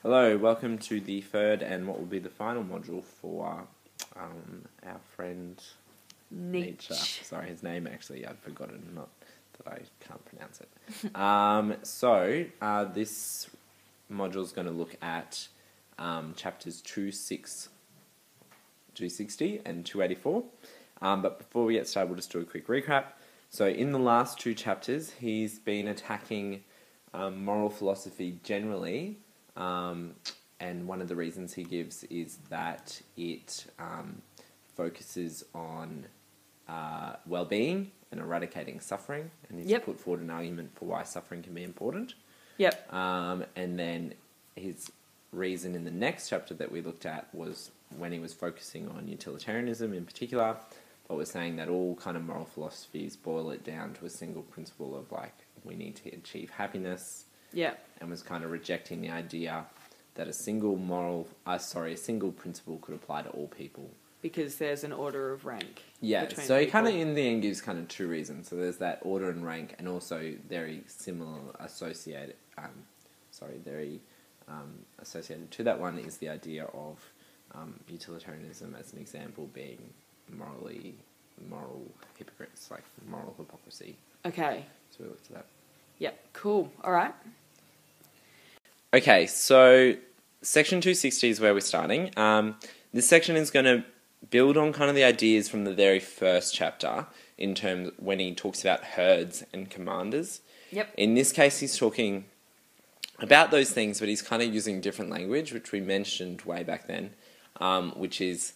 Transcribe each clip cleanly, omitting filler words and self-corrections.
Hello, welcome to the third and what will be the final module for our friend Nietzsche. Sorry, his name actually I've forgotten, not that I can't pronounce it. This module is going to look at chapters 260 and 284. But before we get started, we'll just do a quick recap. So in the last two chapters, he's been attacking moral philosophy generally. And one of the reasons he gives is that it focuses on well-being and eradicating suffering, and he's put forward an argument for why suffering can be important. And then his reason in the next chapter that we looked at was when he was focusing on utilitarianism in particular, but was saying that all kind of moral philosophies boil it down to a single principle of like we need to achieve happiness. And was kind of rejecting the idea that a single principle could apply to all people. Because there's an order of rank. Yeah, so he kind of in the end gives kind of two reasons. So there's that order and rank, and also very similar associated, associated to that one is the idea of utilitarianism as an example being moral hypocrites, like moral hypocrisy. Okay. So we looked at that. Yep, cool. All right. Okay, so section 260 is where we're starting. This section is going to build on kind of the ideas from the very first chapter in terms when he talks about herds and commanders. In this case, he's talking about those things, but he's kind of using different language, which we mentioned way back then, which is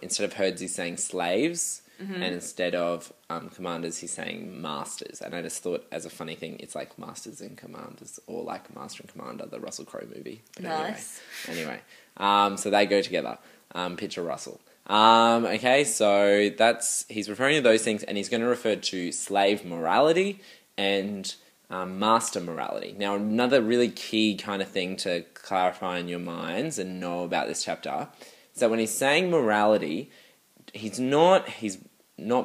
instead of herds, he's saying slaves. And instead of commanders, he's saying masters. And I just thought, as a funny thing, it's like Masters and Commanders, or like Master and Commander, the Russell Crowe movie. But nice. Anyway, so they go together. Picture Russell. Okay, so he's referring to those things, and he's going to refer to slave morality and master morality. Now, another really key kind of thing to clarify in your minds and know about this chapter is that when he's saying morality, he's not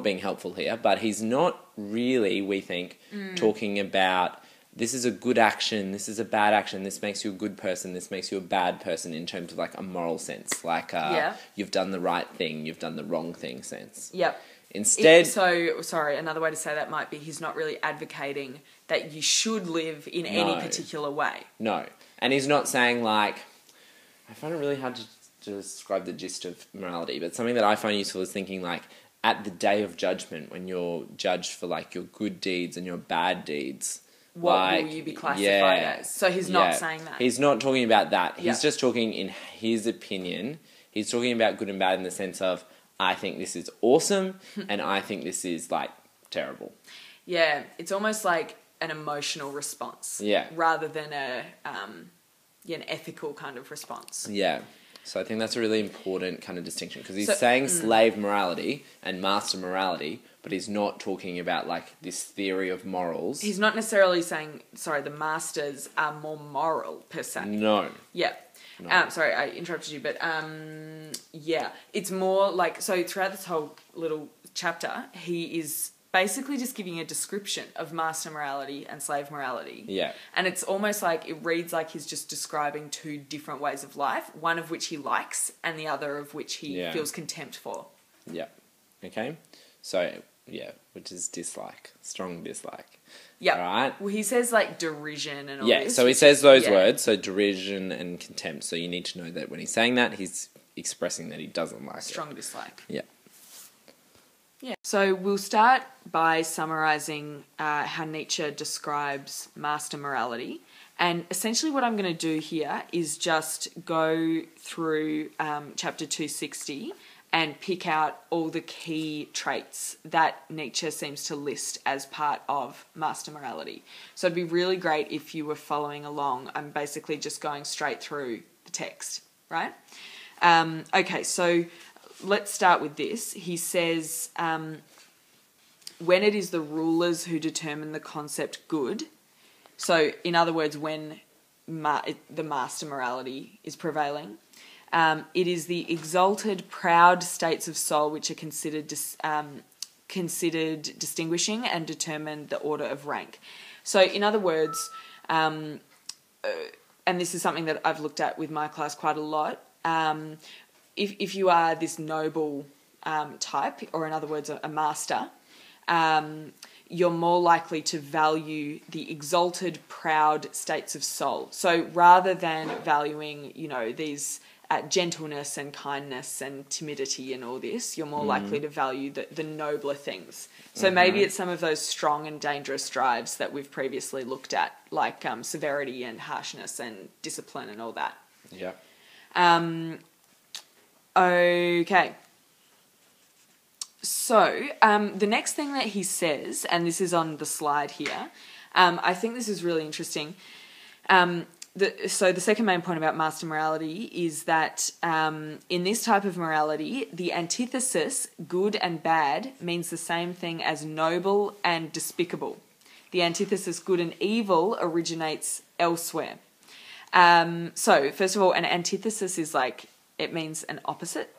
being helpful here, but he's not really, we think, talking about this is a good action, this is a bad action, this makes you a good person, this makes you a bad person in terms of like a moral sense, like you've done the right thing, you've done the wrong thing sense. Instead... another way to say that might be he's not really advocating that you should live in any particular way. No. And he's not saying like... I find it really hard to describe the gist of morality, but something that I find useful is thinking like at the day of judgment when you're judged for like your good deeds and your bad deeds, what will you be classified as? So he's not saying that. He's not talking about that. He's just talking in his opinion. He's talking about good and bad in the sense of I think this is awesome and I think this is like terrible. Yeah, it's almost like an emotional response. Rather than an ethical kind of response. Yeah. So I think that's a really important kind of distinction because he's saying slave morality and master morality, but he's not talking about like this theory of morals. He's not necessarily saying, the masters are more moral per se. No. Yeah. No. Sorry, I interrupted you, but it's more like, so throughout this whole little chapter, he is basically just giving a description of master morality and slave morality. Yeah. And it's almost like, it reads like he's just describing two different ways of life, one of which he likes and the other of which he feels contempt for. Yeah. Okay. So, which is dislike. Strong dislike. Yeah. All right. Well, he says like derision and all this. Yeah, so he says those words, so derision and contempt. So you need to know that when he's saying that, he's expressing that he doesn't like Strong dislike. Yeah. Yeah. So we'll start by summarising how Nietzsche describes master morality. And essentially what I'm going to do here is just go through chapter 260 and pick out all the key traits that Nietzsche seems to list as part of master morality. So it'd be really great if you were following along. I'm basically just going straight through the text, right? Okay, so... let's start with this. He says, when it is the rulers who determine the concept good, so in other words, when the master morality is prevailing, it is the exalted, proud states of soul which are considered distinguishing and determine the order of rank. So in other words, and this is something that I've looked at with my class quite a lot, if you are this noble type, or in other words, a master, you're more likely to value the exalted, proud states of soul. So rather than valuing, these gentleness and kindness and timidity and all this, you're more likely to value the nobler things. So maybe it's some of those strong and dangerous drives that we've previously looked at, like severity and harshness and discipline and all that. Yeah. Okay. So the next thing that he says, and this is on the slide here, I think this is really interesting. So the second main point about master morality is that in this type of morality, the antithesis, good and bad, means the same thing as noble and despicable. The antithesis, good and evil, originates elsewhere. So first of all, an antithesis is it means an opposite.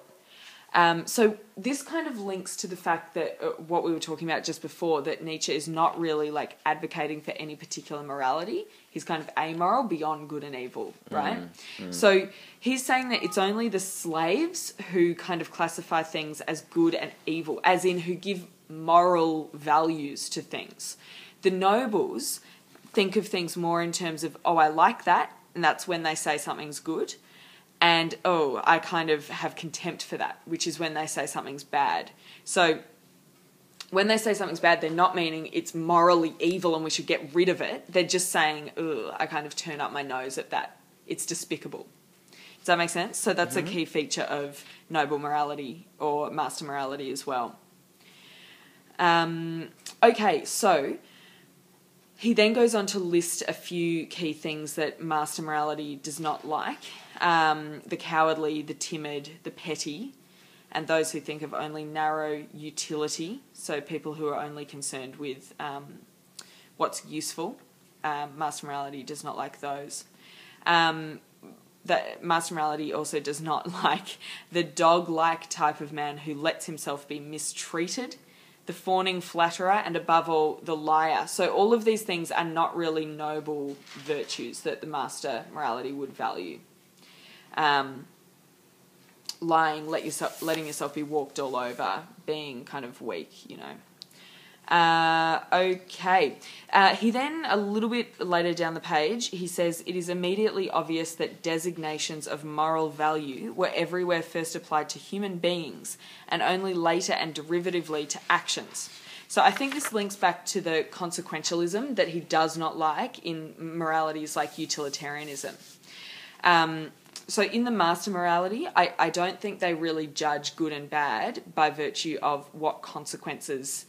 So this kind of links to the fact that what we were talking about just before, that Nietzsche is not really advocating for any particular morality. He's kind of amoral beyond good and evil, right? So he's saying that it's only the slaves who kind of classify things as good and evil, as in who give moral values to things. The nobles think of things more in terms of, oh, I like that, and that's when they say something's good. And, oh, I kind of have contempt for that, which is when they say something's bad. So when they say something's bad, they're not meaning it's morally evil and we should get rid of it. They're just saying, ugh, I kind of turn up my nose at that. It's despicable. Does that make sense? So that's a key feature of noble morality or master morality as well. Okay, so he then goes on to list a few key things that master morality does not like. The cowardly, the timid, the petty, and those who think of only narrow utility, so people who are only concerned with what's useful. Master morality does not like those. That master morality also does not like the dog-like type of man who lets himself be mistreated, the fawning flatterer, and above all, the liar. So all of these things are not really noble virtues that the master morality would value. Lying, letting yourself be walked all over, being kind of weak, Okay. He then, a little bit later down the page, he says, it is immediately obvious that designations of moral value were everywhere first applied to human beings and only later and derivatively to actions. So I think this links back to the consequentialism that he does not like in moralities like utilitarianism. So in the master morality, I don't think they really judge good and bad by virtue of what consequences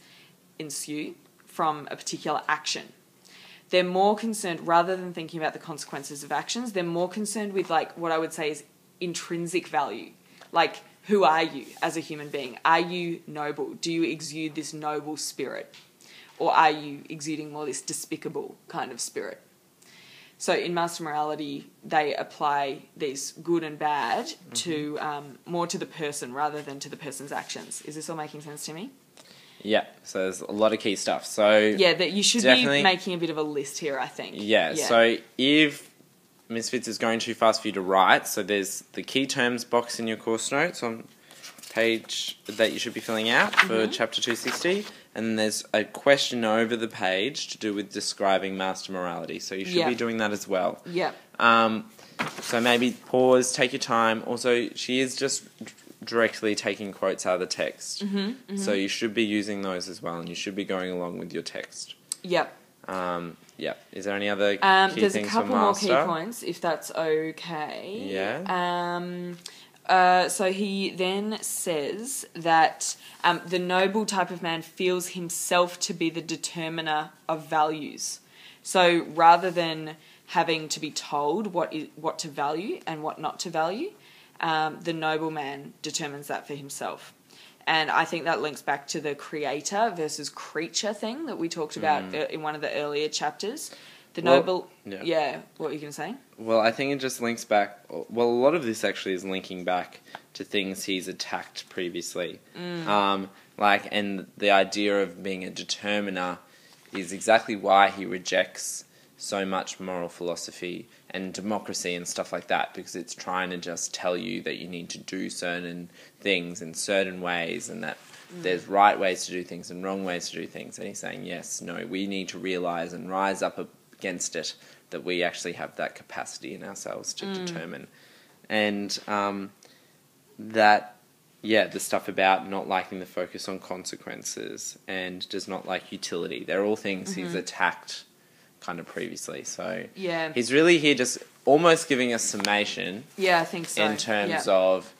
ensue from a particular action. They're more concerned, rather than thinking about the consequences of actions, they're more concerned with what I would say is intrinsic value. Who are you as a human being? Are you noble? Do you exude this noble spirit? Or are you exuding more this despicable kind of spirit? So in master morality, they apply these good and bad to more to the person rather than to the person's actions. Is this all making sense to me? Yeah, so there's a lot of key stuff. So yeah, that you should be making a bit of a list here, I think. Yeah, so if Misfits is going too fast for you to write, so there's the key terms box in your course notes on page that you should be filling out for chapter 260, and then there's a question over the page to do with describing master morality, so you should be doing that as well. Yeah. So maybe pause, take your time. Also, she is just directly taking quotes out of the text, so you should be using those as well, and you should be going along with your text. Yep. Yeah. Is there any other key there's things a couple for master? more key points, if that's okay. Yeah. So he then says that the noble type of man feels himself to be the determiner of values. So rather than having to be told what to value and what not to value, the noble man determines that for himself. And I think that links back to the creator versus creature thing that we talked about in one of the earlier chapters. The noble... Yeah, what were you going to say? Well, I think it just links back... Well, a lot of this actually is linking back to things he's attacked previously. And the idea of being a determiner is exactly why he rejects so much moral philosophy and democracy and stuff like that, because it's trying to just tell you that you need to do certain things in certain ways, and that there's right ways to do things and wrong ways to do things. And he's saying, yes, no, we need to realise and rise up against it, that we actually have that capacity in ourselves to determine. And that, yeah, the stuff about not liking the focus on consequences and does not like utility, they're all things he's attacked kind of previously. So Yeah. he's really here just almost giving us summation Yeah, I think so. in terms of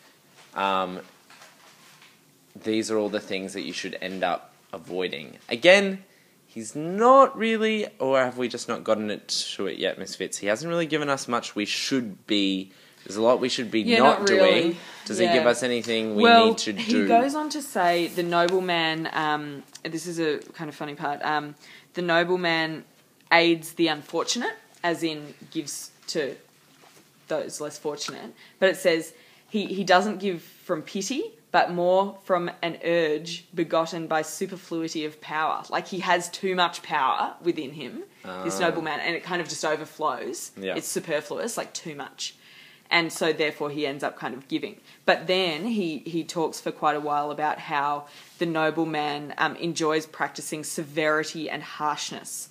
these are all the things that you should end up avoiding. Again, he's not really, or have we just not gotten to it yet, Misfits? He hasn't really given us much we should be. There's a lot we should be not really. doing. Does he give us anything we Well, need to do? he goes on to say the nobleman, this is a kind of funny part, the nobleman aids the unfortunate, as in gives to those less fortunate. But it says he doesn't give from pity, but more from an urge begotten by superfluity of power. Like, he has too much power within him, this nobleman, and it kind of just overflows. Yeah. It's superfluous, like too much. And so therefore he ends up kind of giving. But then he talks for quite a while about how the nobleman enjoys practicing severity and harshness.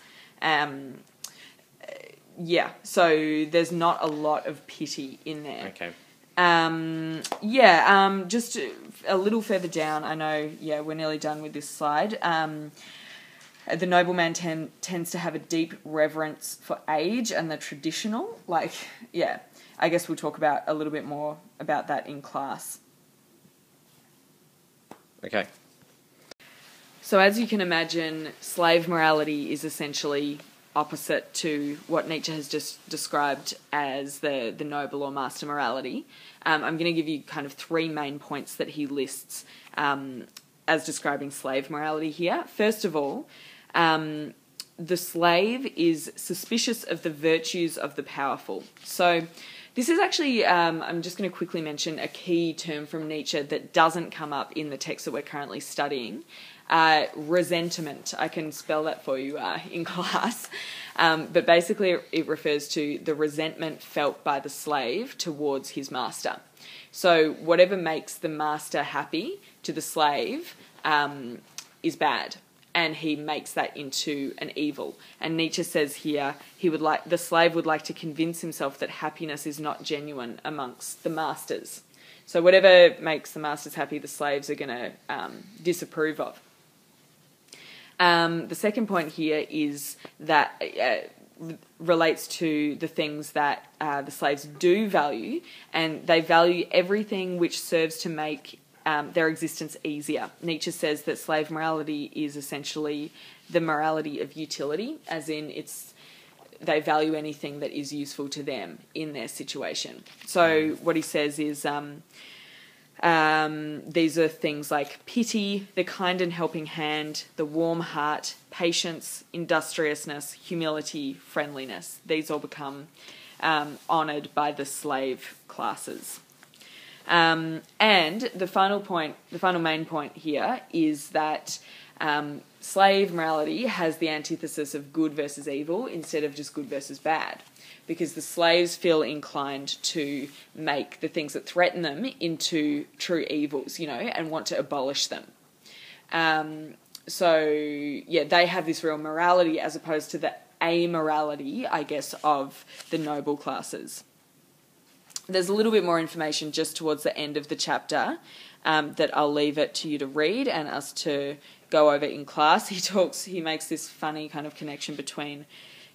So there's not a lot of pity in there. Okay. Just a little further down, I know, we're nearly done with this slide. The nobleman tends to have a deep reverence for age and the traditional. I guess we'll talk about a little bit more about that in class. Okay. So as you can imagine, slave morality is essentially opposite to what Nietzsche has just described as the noble or master morality. I'm going to give you kind of three main points that he lists as describing slave morality here. First of all, the slave is suspicious of the virtues of the powerful. So this is actually, I'm just going to quickly mention a key term from Nietzsche that doesn't come up in the text that we're currently studying. Resentment. I can spell that for you in class. But basically it refers to the resentment felt by the slave towards his master. So whatever makes the master happy to the slave is bad, and he makes that into an evil. And Nietzsche says here the slave would like to convince himself that happiness is not genuine amongst the masters. So whatever makes the masters happy, the slaves are going to disapprove of. The second point here is that relates to the things that the slaves do value, and they value everything which serves to make their existence easier. Nietzsche says that slave morality is essentially the morality of utility, as in they value anything that is useful to them in their situation. So what he says is these are things like pity, the kind and helping hand, the warm heart, patience, industriousness, humility, friendliness. These all become honoured by the slave classes. And the final main point here is that slave morality has the antithesis of good versus evil instead of just good versus bad, because the slaves feel inclined to make the things that threaten them into true evils, and want to abolish them. They have this real morality as opposed to the amorality, I guess, of the noble classes. There's a little bit more information just towards the end of the chapter that I'll leave it to you to read and us to go over in class. He makes this funny kind of connection between,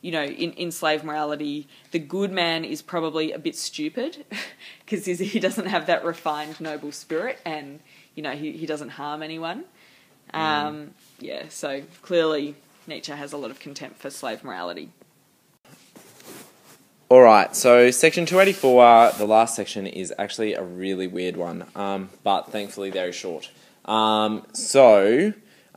in slave morality, the good man is probably a bit stupid because he doesn't have that refined noble spirit, and, he doesn't harm anyone. So clearly Nietzsche has a lot of contempt for slave morality. Alright, so section 284, the last section, is actually a really weird one, but thankfully very short. We're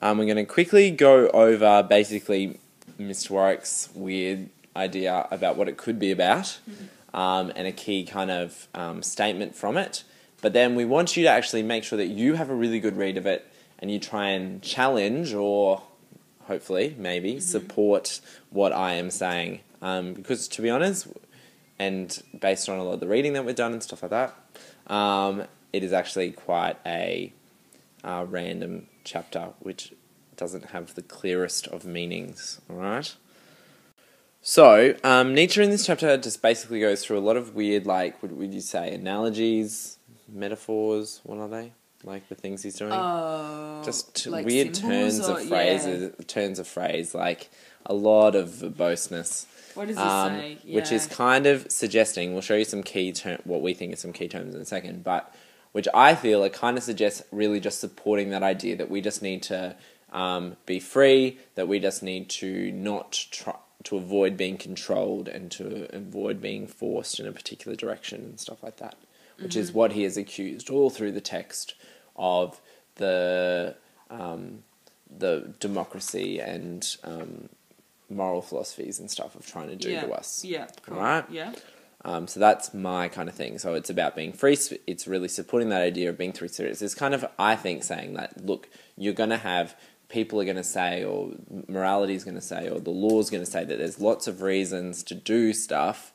going to quickly go over basically Mr. Warwick's weird idea about what it could be about, and a key kind of statement from it. But then we want you to actually make sure that you have a really good read of it, and you try and challenge or hopefully maybe support what I am saying Because to be honest, and based on a lot of the reading that we've done and stuff like that, it is actually quite a random chapter, which doesn't have the clearest of meanings, alright? So, Nietzsche in this chapter just basically goes through a lot of weird, like, what would you say, analogies, metaphors, what are they? Like the things he's doing? Just like weird turns of phrases, turns of phrase, like a lot of verboseness. What does he say? Yeah. Which is kind of suggesting, we'll show you some key what we think are some key terms in a second, but which I feel it kind of suggests really just supporting that idea that we just need to be free, that we just need to not try to avoid being controlled and to avoid being forced in a particular direction and stuff like that, which is what he has accused all through the text of the democracy and moral philosophies and stuff of trying to do to us. Yeah, cool. Right? Yeah. So that's my kind of thing. So it's about being free. It's really supporting that idea of being free spirits. It's kind of, I think, saying that, look, you're going to have, people are going to say, or morality is going to say, or the law is going to say that there's lots of reasons to do stuff,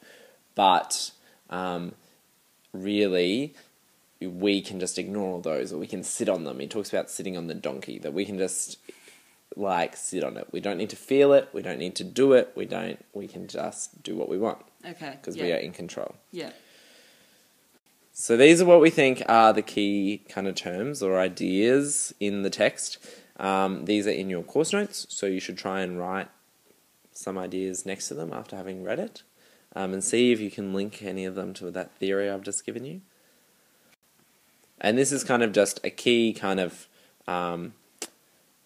but really, we can just ignore all those, or we can sit on them. He talks about sitting on the donkey, that we can just, like, sit on it. We don't need to feel it. We don't need to do it. We can just do what we want. Okay. Because we are in control. Yeah. So these are what we think are the key kind of terms or ideas in the text. These are in your course notes, so you should try and write some ideas next to them after having read it, and see if you can link any of them to that theory I've just given you. And this is kind of just a key kind of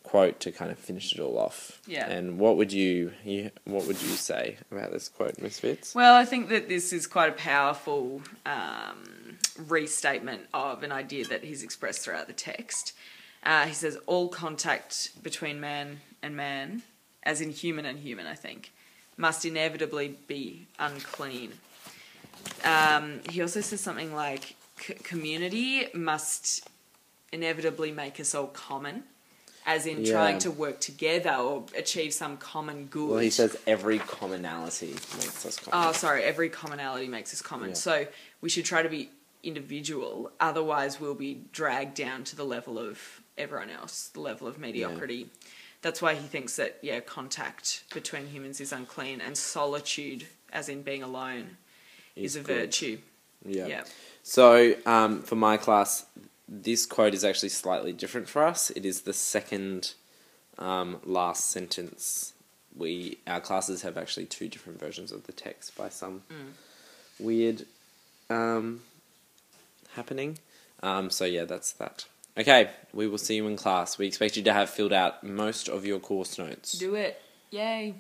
quote to kind of finish it all off. Yeah. And what would you say about this quote, Miss Fitz? Well, I think that this is quite a powerful restatement of an idea that he's expressed throughout the text. He says, all contact between man and man, as in human and human, I think, must inevitably be unclean. He also says something like, community must inevitably make us all common, as in trying to work together or achieve some common good. Well, he says every commonality makes us common. Oh, sorry, every commonality makes us common. Yeah. So we should try to be individual, otherwise we'll be dragged down to the level of everyone else, the level of mediocrity. Yeah. That's why he thinks that, contact between humans is unclean, and solitude, as in being alone, is a virtue. Yeah. So, for my class, this quote is actually slightly different for us. It is the second last sentence. Our classes have actually two different versions of the text by some weird happening. That's that. Okay, we will see you in class. We expect you to have filled out most of your course notes. Do it. Yay.